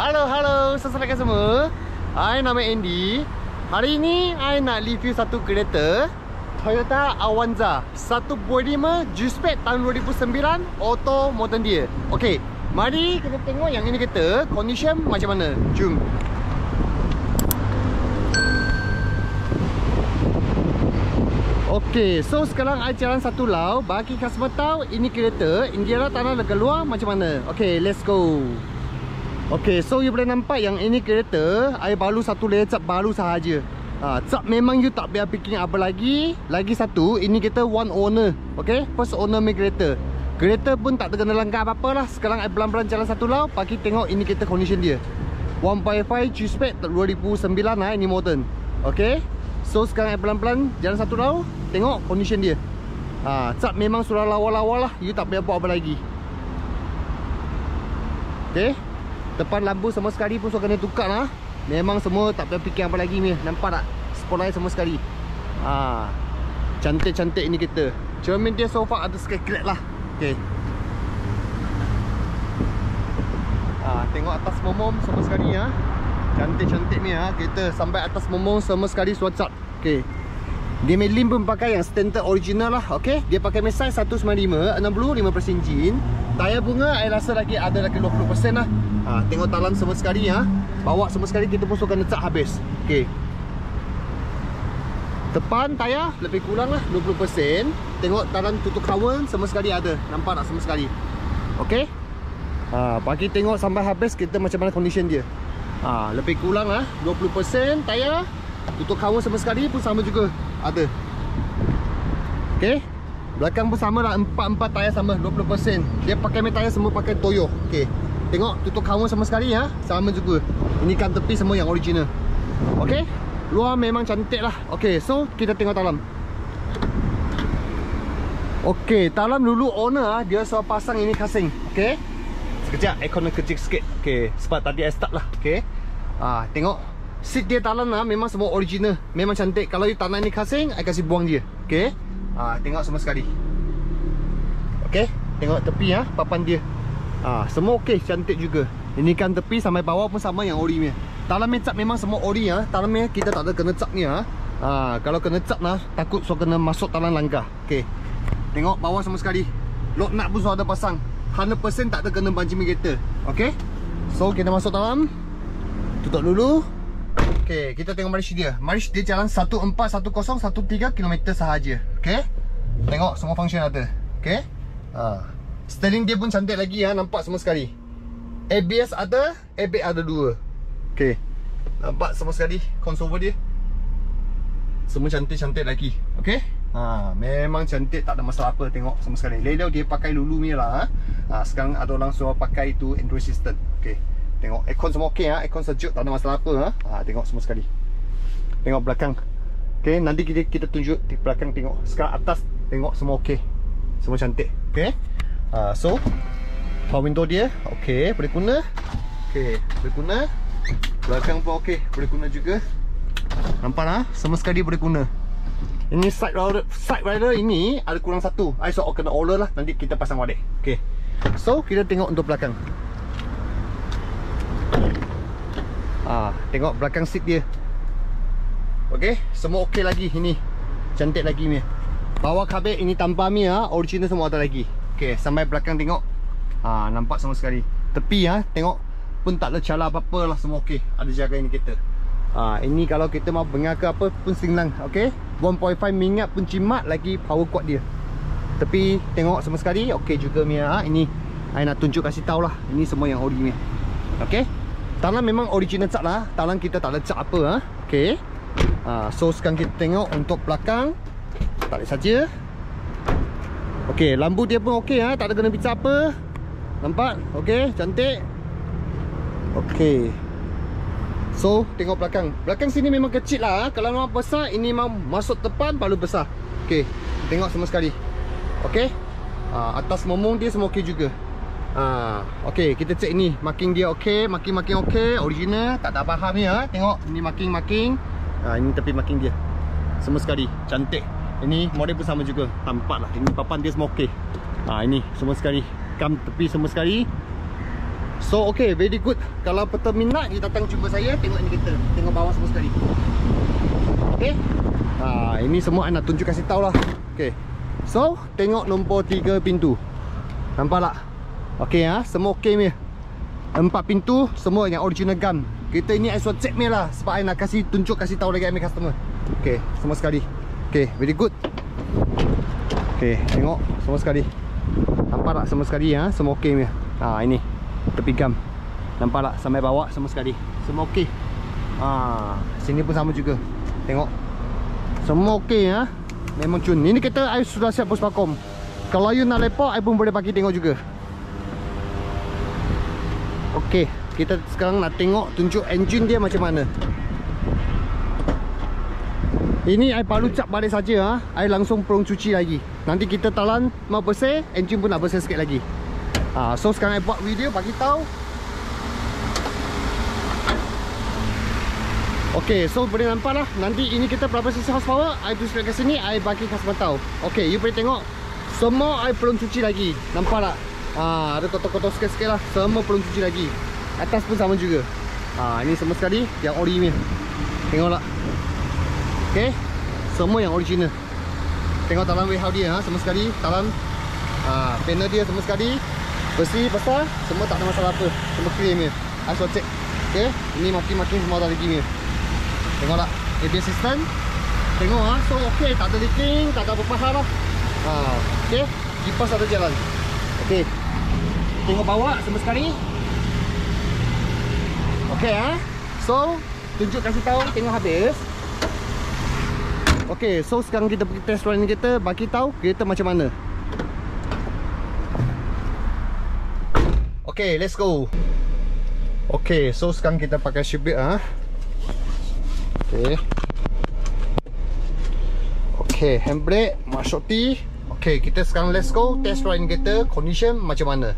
Halo, saudara semua. Saya nama Andy. Hari ini saya nak review satu kereta Toyota Avanza 1.5 G-Spec tahun 2009, auto modern dia. Okey, mari kita tengok yang ini kereta condition macam mana. Jom. Okey, so sekarang saya jalan satu lau. Bagi customer tahu ini kereta Indiana tanah dekat luar macam mana. Okey, let's go. Okey, so you boleh nampak yang ini kereta I baru satu layer cap baru sahaja. Cap memang you tak biar picking apa lagi. Lagi satu, ini kereta one owner. Okey, first owner main kereta. Kereta pun tak terkena langgar apa-apa lah. Sekarang I pelan-pelan jalan satu lau. Bagi tengok ini kereta condition dia 1.5 G-Spec 2009 lah, ini modern. Okey, so sekarang I pelan-pelan jalan satu lau. Tengok condition dia. Cap memang sudah lawa-lawa lah. You tak biar buat apa lagi. Okey, depan lampu sama sekali pun so kena tukar lah. Memang semua tak payah fikir apa lagi ni. Nampak tak? Spotlight semua sekali. Cantik-cantik ini kereta. Cermin dia so far ada sikit crack lah. Okay. Tengok atas momom semua sekali ya. Cantik-cantik ni ya. Kereta sampai atas momom semua sekali suat-suat. Okay. Dia lim pun pakai yang standard original lah. Okay. Dia pakai size 195, 65% enjin. Tayar bunga saya rasa lagi ada lagi 20% lah. Tengok talan semua sekali ya. Bawa semua sekali kita pun kena cat habis. Okey. Depan tayar lebih kurang lah 20%. Tengok talan tutup kawan semua sekali ada. Nampak tak semua sekali. Okey. Bagi tengok sampai habis kita macam mana condition dia. Lebih kurang lah 20% tayar. Tutup kawan semua sekali pun sama juga ada. Okey. Belakang pun sama lah, 4 tayar sama 20%. Dia pakai tayar semua pakai Toyo. Okey. Tengok tutup kawan sama sekali ya. Sama juga. Ini kan tepi semua yang original. Okey. Luar memang cantik lah. Okey, so kita tengok dalam. Okey, dalam dulu owner dia suruh pasang ini casing. Okey. Sekejap aircon kecil sikit. Okey, sebab tadi I start lah. Okey. Tengok seat dia dalam lah memang semua original. Memang cantik. Kalau you tak nak ini casing, I kasih buang dia. Okey. Tengok semua sekali. Okey, tengok tepi ya, papan dia. Semua okey, cantik juga. Ini kan tepi sampai bawah pun sama yang ori punya. Dalamnya cap memang semua ori ya. Dalamnya kita tak ada kena cap ni ya. Kalau kena cap lah takut so kena masuk talan langgar. Okey. Tengok bawah semua sekali. Lock nut pun so ada pasang. 100% tak ada kena banci kereta. Okey. So kita masuk dalam. Tutup dulu. Okey, kita tengok march dia. March dia jalan 141013 km sahaja. Okey. Tengok semua function ada. Okey. Steering dia pun cantik lagi ya, nampak semua sekali. ABS ada, airbag ada 2. Okey. Nampak semua sekali console dia. Semua cantik-cantik lagi. Okey. Memang cantik, tak ada masalah apa. Tengok semua sekali. Layout dia pakai Lulu ni lah. Sekarang ada orang suruh pakai itu Android system. Okey. Tengok aircon semua okey ha. Aircon sejuk, tak ada masalah apa ha. Tengok semua sekali. Tengok belakang. Okey, nanti kita tunjuk di belakang tengok. Sekarang atas tengok semua okey. Semua cantik. Okey. So power window dia okey, boleh guna. Okey, boleh guna. Belakang pun okey, boleh guna juga. Nampak lah, semua sekali boleh guna. Ini side rider ini ada kurang satu. I so kena order lah, nanti kita pasang balik. Okey. So kita tengok untuk belakang. Tengok belakang seat dia. Okey, semua okey lagi ini. Cantik lagi ni. Bawah kabel ini tanpa mi original semua ada lagi. Okey, sampai belakang tengok. Nampak semua sekali. Tepi tengok pun tak ada cala apa-apa lah, semua okey. Ada jaga ini kereta. Ini kalau kita mau bengar ke apa pun senang. Okey. 1.5 minyak pun cimat lagi, power quad dia. Tapi tengok semua sekali okey juga mi Ini I nak tunjuk kasih tahu lah. Ini semua yang ori ni. Okey. Talan memang original cat lah. Talan kita tak ada cat apa Okey. So sekarang kita tengok untuk belakang. Tarik saja. Okey, lampu dia pun okey tak ada kena pecah apa. Nampak? Okey, cantik. Okey. So, tengok belakang. Belakang sini memang kecil lah. Kalau memang besar, ini memang masuk depan baru besar. Okey, tengok semua sekali. Okey. Atas momong dia semua okey juga. Okey, kita cek ini. Marking dia okey, marking okey, original, tak ada faham ni Tengok, ini marking. Ini tepi marking dia. Semua sekali, cantik. Ini model pun sama juga. Tampak lah, ini papan dia semua okey. Ini semua sekali. Kam tepi semua sekali. So okay, very good. Kalau petai minat, dia datang jumpa saya. Tengok ini kereta, tengok bawah semua sekali. Okay. Ini semua I nak tunjuk kasih tahu lah. Okay. So tengok nombor 3 pintu. Nampak tak? Okay semua okay ni. 4 pintu semua yang original gun. Kereta ini I suruh check ni lah, sebab I nak kasih tunjuk, kasih tahu lagi my customer. Okay, semua sekali. Okay, very good. Okay, tengok semua sekali. Nampak tak semua sekali semua okey ni. Ini tepi gam. Nampak tak sampai bawah semua sekali. Semua okey. Sini pun sama juga. Tengok. Semua okey Memang cun. Ini kereta I sudah siap puspakom. Kalau you nak lepak, I pun boleh bagi tengok juga. Okey, kita sekarang nak tengok tunjuk engine dia macam mana. Ini I baru cap balik saja I langsung perung cuci lagi. Nanti kita talan mau bersih, engine pun nak bersih sikit lagi. So sekarang I buat video bagi tahu. Okay, so boleh nampak lah. Nanti ini kita berapa cc horsepower, I tulis kat sini, I bagi customer tahu. Okay, you boleh tengok. Semua I perung cuci lagi. Nampak tak? Ada kotor-kotor sikit-sikit lah. Semua perung cuci lagi. Atas pun sama juga. Ini semua sekali yang ori ni. Tengok tak? Okay, semua yang original. Tengok talan warehouse dia semua sekali. Talan panel dia semua sekali bersih, besar. Semua tak ada masalah apa. Semua clean ni. I suruh check. Okay, ini makin-makin semua dah lagi ni. Tengok tak? ABS system. Tengok so okay, tak ada leaking, tak ada apa-apa hal lah. Okay, kipas ada jalan. Okay, tengok bawah semua sekali. Okay so tunjuk kasih tahu, tengok habis. Okay, so sekarang kita pergi test run kereta, bagi tahu kereta macam mana. Okay, let's go. Okay, so sekarang kita pakai seatbelt Okay. Okay, handbrake, masuk T. Okay, kita sekarang let's go test run kereta, condition macam mana.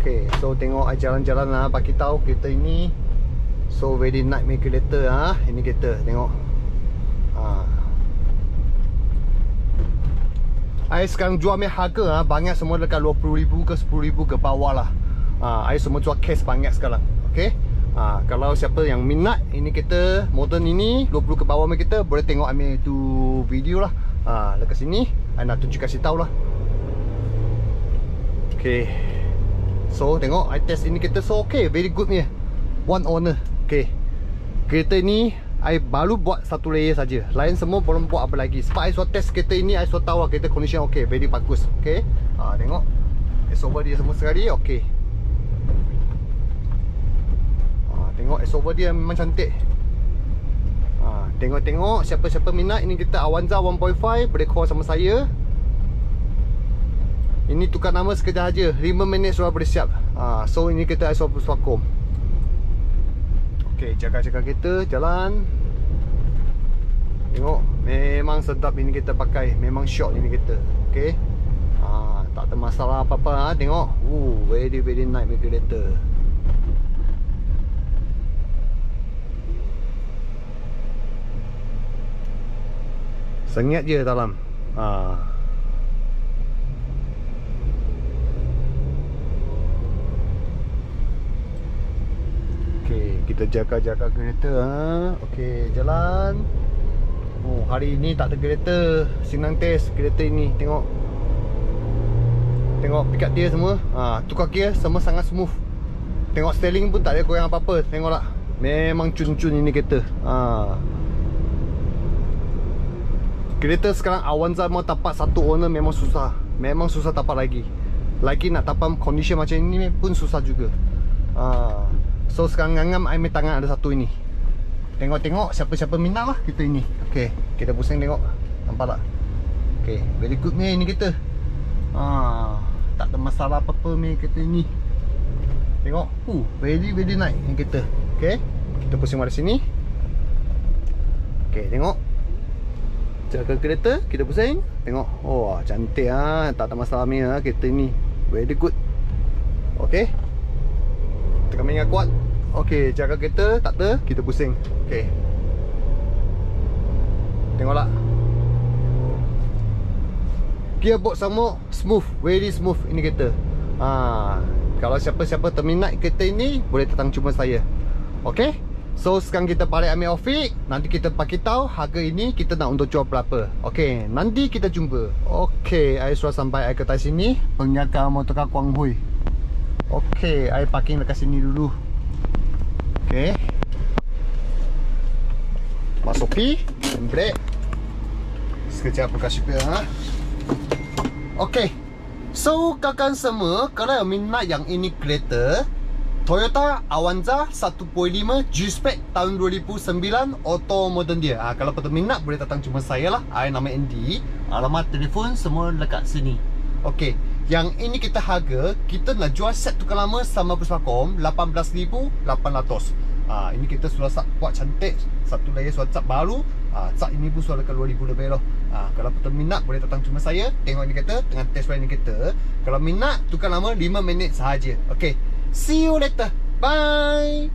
Okay, so tengok jalan-jalan lah, bagi tahu kereta ini. So very nice make kereta ini kereta tengok. I sekarang jual punya harga banyak semua dekat 20,000 ke 10,000 ke bawah lah. I semua jual cash banyak sekarang. Okay. Kalau siapa yang minat ini kereta modern ini 20 ke bawah punya kereta, boleh tengok ambil tu video lah. Dekat sini I nak tunjuk kasih tahu lah. Okay. So tengok I test ini kereta, so okay, very good ni. One owner. Okay, kereta ni I baru buat satu layer saja. Lain semua belum buat apa lagi. Sebab I suruh test kereta ini, I suruh tahu kereta condition okay, very bagus. Okay, tengok S-over dia semua sekali. Okay, tengok S-over dia memang cantik. Tengok siapa-siapa minat ini kereta Avanza 1.5, boleh call sama saya. Ini tukar nama sekejap aja, 5 minit sudah boleh siap. So ini kereta I suruh puspakom. Okay, jaga-jaga kereta, jalan. Tengok, memang sedap ini kita pakai. Memang syok ini kereta. Okay, tak ada masalah apa-apa. Tengok, very nice ini kereta. Sengit je dalam. Okay, kita jaga-jaga kereta. Okay, jalan. Hari ini tak ada kereta. Senang test kereta ini. Tengok. Tengok pick up dia semua. Tukar gear semua sangat smooth. Tengok steering pun tak ada goyang apa-apa. Tengok tak? Memang cun-cun ini kereta. Kereta sekarang Avanza mau tapak satu owner memang susah. Memang susah tapak lagi. Lagi nak tapak condition macam ini pun susah juga. So sekarang ngangam I main tangan ada satu ini. Tengok-tengok siapa-siapa minat lah kita ini. Okay, kita pusing tengok. Nampak tak? Okay, very good ni ini kita. Tak ada masalah apa-apa ni kereta ini. Tengok, very nice ni kereta. Okay, kita pusing pada sini. Okay, tengok. Jaga kereta, kita pusing. Tengok, cantik tak ada masalah ni kereta ini. Very good. Okay, tekan minyak kuat. Okay, jaga kereta, tak ada, kita pusing. Okay, tengoklah. Gearbox sama smooth, very smooth ini kereta. Kalau siapa-siapa terminat kereta ini, boleh datang jumpa saya. Okay, so sekarang kita balik ambil ofik. Nanti kita bagi tahu harga ini kita nak untuk jual berapa. Okay, nanti kita jumpa. Okay, saya sudah sampai ke atas sini. Penjaga motorkar Kuang Hui. Okay, saya parking dekat sini dulu. Okay, masuk pi, brake. Sekejap buka super Okay, so kawan semua, kalau yang minat yang ini kereta Toyota Avanza 1.5 G-Spec tahun 2009 auto modern dia. Kalau pada minat boleh datang jumpa saya lah. Nama Andy, alamat telefon semua dekat sini. Okay, yang ini kita harga, kita nak jual set tukar lama sama Puspakom 18,800. Ini kita sudah buat cantik. Satu layer sudah cat baru. Cat ini pun sudah dekat 2,000 lebih loh. Kalau betul minat boleh datang cuma saya, tengok ini kereta dengan test drive ini kereta. Kalau minat tukar lama 5 minit sahaja. Okay, see you later. Bye.